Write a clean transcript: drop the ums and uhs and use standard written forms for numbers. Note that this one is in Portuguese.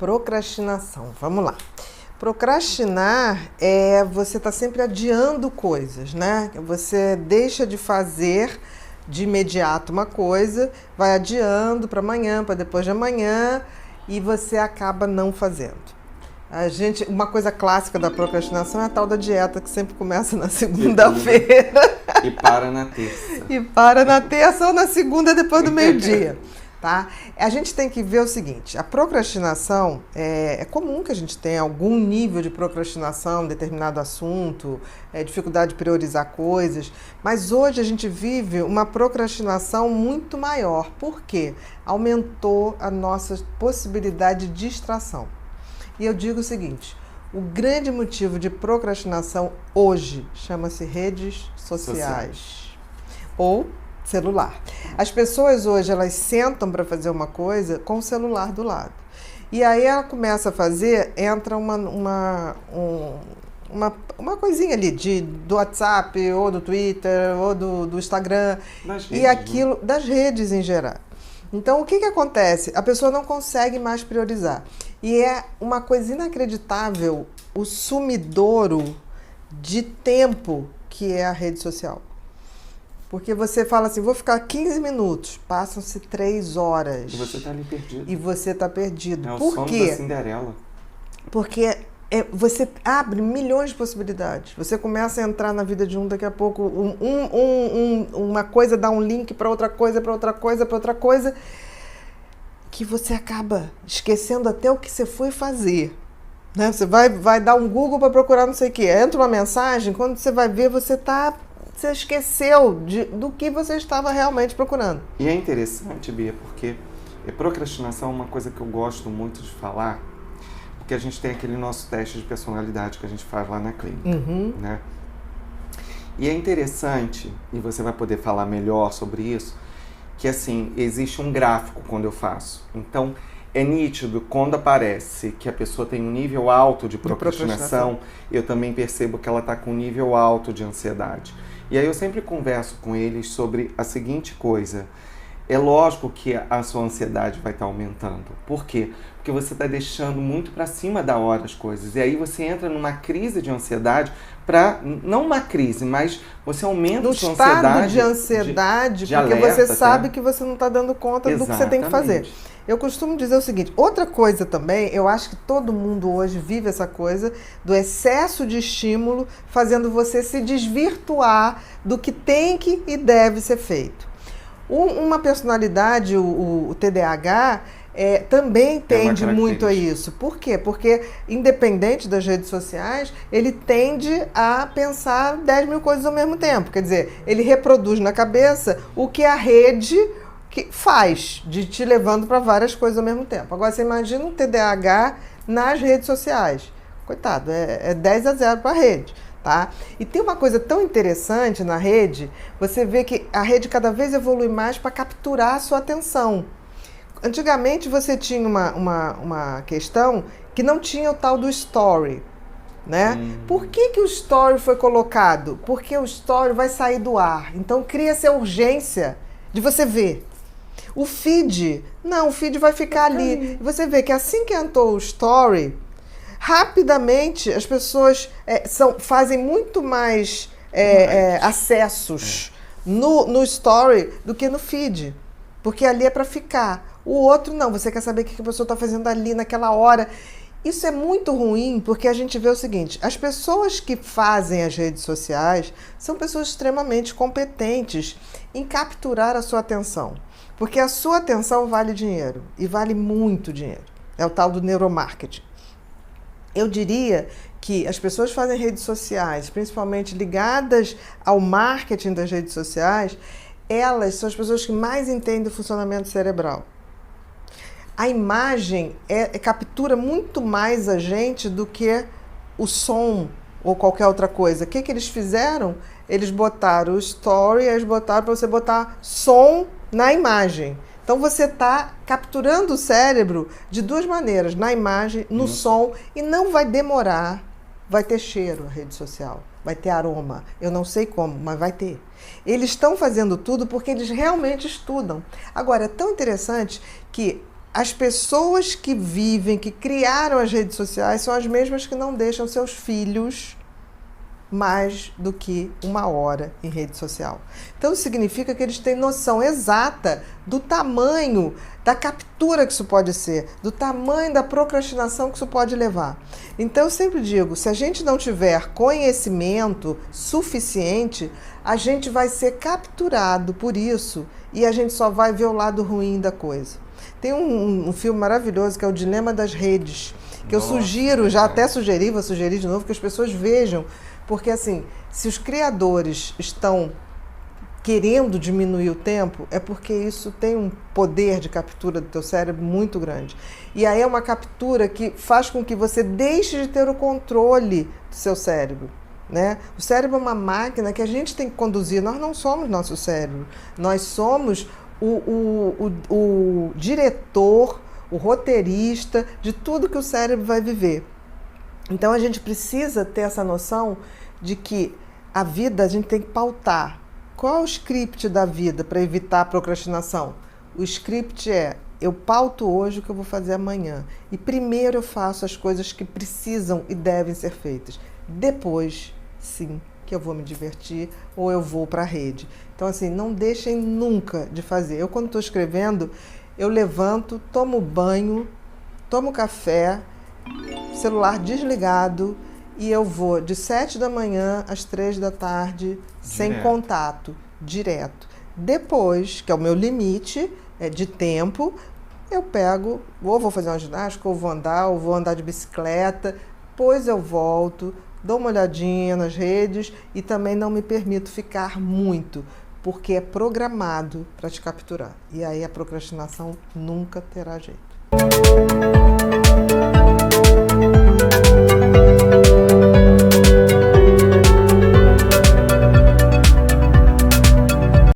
Procrastinação, vamos lá. Procrastinar é você estar sempre adiando coisas, né? Você deixa de fazer de imediato uma coisa, vai adiando para amanhã, para depois de amanhã, e você acaba não fazendo. Uma coisa clássica da procrastinação é a tal da dieta que sempre começa na segunda-feira. E para na terça. E para na terça ou na segunda depois do meio-dia. Tá? A gente tem que ver o seguinte, a procrastinação, é comum que a gente tenha algum nível de procrastinação em determinado assunto, dificuldade de priorizar coisas, mas hoje a gente vive uma procrastinação muito maior. Por quê? Aumentou a nossa possibilidade de distração. E eu digo o seguinte, o grande motivo de procrastinação hoje chama-se redes sociais. Ou celular. As pessoas hoje, elas sentam para fazer uma coisa com o celular do lado. E aí ela começa a fazer, entra uma coisinha ali do WhatsApp, ou do Twitter, ou do Instagram, e aquilo, das redes em geral. Então, o que acontece? A pessoa não consegue mais priorizar. E é uma coisa inacreditável o sumidouro de tempo que é a rede social. Porque você fala assim, vou ficar 15 minutos, passam-se 3 horas. E você está ali perdido. E você está perdido. É o Por sono quê? da Cinderela. Porque você abre milhões de possibilidades. Você começa a entrar na vida de daqui a pouco, uma coisa dá um link para outra coisa, para outra coisa, para outra coisa, que você acaba esquecendo até o que você foi fazer. Né? Você vai dar um Google para procurar não sei o quê. Entra uma mensagem, quando você vai ver, você esqueceu do que você estava realmente procurando. E é interessante, Bia, porque procrastinação é uma coisa que eu gosto muito de falar, porque a gente tem aquele nosso teste de personalidade que a gente faz lá na clínica, né? E é interessante, e você vai poder falar melhor sobre isso, que assim, existe um gráfico quando eu faço. Então, é nítido quando aparece que a pessoa tem um nível alto de procrastinação, eu também percebo que ela está com um nível alto de ansiedade. E aí eu sempre converso com eles sobre a seguinte coisa. É lógico que a sua ansiedade vai estar aumentando. Por quê? Porque você está deixando muito para cima da hora as coisas. E aí você entra numa crise de ansiedade, não uma crise, mas você aumenta a sua ansiedade. No estado de ansiedade, porque alerta, você sabe que você não está dando conta do que você tem que fazer. Eu costumo dizer o seguinte, outra coisa também, eu acho que todo mundo hoje vive essa coisa do excesso de estímulo, fazendo você se desvirtuar do que tem que e deve ser feito. Uma personalidade, o TDAH, também tende muito a isso. Por quê? Porque, independente das redes sociais, ele tende a pensar 10 mil coisas ao mesmo tempo. Quer dizer, ele reproduz na cabeça o que a rede que faz, de te levando para várias coisas ao mesmo tempo. Agora, você imagina um TDAH nas redes sociais. Coitado, é 10-0 para a rede. Tá? E tem uma coisa tão interessante na rede, você vê que a rede cada vez evolui mais para capturar a sua atenção. Antigamente você tinha uma questão que não tinha o tal do story, né? Por que o story foi colocado? Porque o story vai sair do ar, então cria-se a urgência de você ver. O feed vai ficar ali. Você vê que assim que entrou o story, rapidamente as pessoas fazem muito mais acessos no story do que no feed, porque ali é para ficar. O outro não, você quer saber o que a pessoa está fazendo ali naquela hora. Isso é muito ruim, porque a gente vê o seguinte, as pessoas que fazem as redes sociais são pessoas extremamente competentes em capturar a sua atenção, porque a sua atenção vale dinheiro, e vale muito dinheiro. É o tal do neuromarketing. Eu diria que as pessoas que fazem redes sociais, principalmente ligadas ao marketing das redes sociais, elas são as pessoas que mais entendem o funcionamento cerebral. A imagem captura muito mais a gente do que o som ou qualquer outra coisa. O que eles fizeram? Eles botaram o story, eles botaram para você botar som na imagem. Então você está capturando o cérebro de duas maneiras, na imagem, no som, e não vai demorar, vai ter cheiro a rede social, vai ter aroma, eu não sei como, mas vai ter. Eles estão fazendo tudo porque eles realmente estudam. Agora, é tão interessante que as pessoas que vivem, que criaram as redes sociais, são as mesmas que não deixam seus filhos mais do que 1 hora em rede social. Então, significa que eles têm noção exata do tamanho da captura que isso pode ser, do tamanho da procrastinação que isso pode levar. Então, eu sempre digo, se a gente não tiver conhecimento suficiente, a gente vai ser capturado por isso e a gente só vai ver o lado ruim da coisa. Tem um filme maravilhoso que é O Dilema das Redes, que eu sugiro, já até sugeri, vou sugerir de novo, que as pessoas vejam. Porque, assim, se os criadores estão querendo diminuir o tempo, é porque isso tem um poder de captura do teu cérebro muito grande. E aí é uma captura que faz com que você deixe de ter o controle do seu cérebro, né? O cérebro é uma máquina que a gente tem que conduzir. Nós não somos nosso cérebro. Nós somos o diretor, o roteirista de tudo que o cérebro vai viver. Então, a gente precisa ter essa noção de que a vida a gente tem que pautar. Qual é o script da vida para evitar a procrastinação? O script é, eu pauto hoje o que eu vou fazer amanhã. E primeiro eu faço as coisas que precisam e devem ser feitas. Depois, sim, que eu vou me divertir ou eu vou para a rede. Então, assim, não deixem nunca de fazer. Eu, quando estou escrevendo, eu levanto, tomo banho, tomo café, celular desligado, e eu vou de 7 da manhã às 3 da tarde, sem contato, direto. Depois, que é o meu limite de tempo, eu pego, ou vou fazer uma ginástica, ou vou andar de bicicleta, depois eu volto, dou uma olhadinha nas redes e também não me permito ficar muito, porque é programado para te capturar. E aí a procrastinação nunca terá jeito.